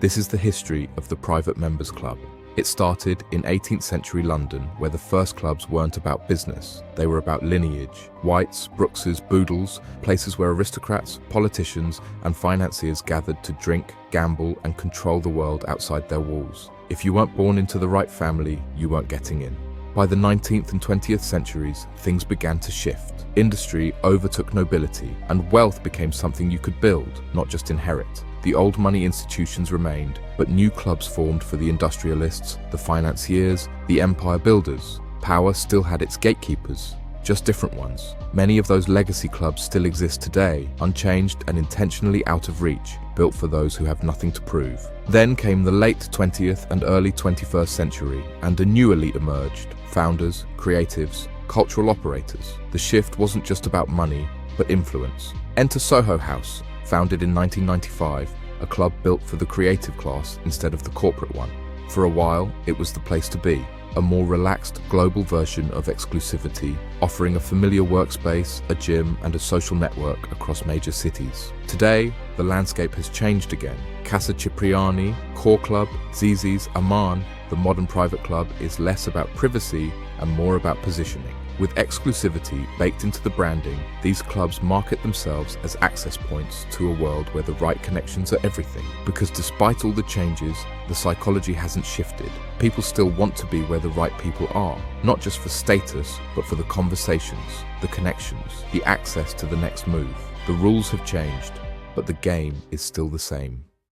This is the history of the Private Members Club. It started in 18th century London, where the first clubs weren't about business. They were about lineage. Whites, Brookses, Boodles, places where aristocrats, politicians, and financiers gathered to drink, gamble, and control the world outside their walls. If you weren't born into the right family, you weren't getting in. By the 19th and 20th centuries, things began to shift. Industry overtook nobility, and wealth became something you could build, not just inherit. The old money institutions remained, but new clubs formed for the industrialists, the financiers, the empire builders. Power still had its gatekeepers, just different ones. Many of those legacy clubs still exist today, unchanged and intentionally out of reach, built for those who have nothing to prove. Then came the late 20th and early 21st century, and a new elite emerged: founders, creatives, cultural operators. The shift wasn't just about money, but influence. Enter Soho House, founded in 1995, a club built for the creative class instead of the corporate one. For a while, it was the place to be, a more relaxed global version of exclusivity, offering a familiar workspace, a gym, and a social network across major cities. Today, the landscape has changed again. Casa Cipriani, Core Club, Zizi's, Aman, the modern private club is less about privacy and more about positioning. With exclusivity baked into the branding, these clubs market themselves as access points to a world where the right connections are everything. Because despite all the changes, the psychology hasn't shifted. People still want to be where the right people are, not just for status, but for the conversations, the connections, the access to the next move. The rules have changed, but the game is still the same.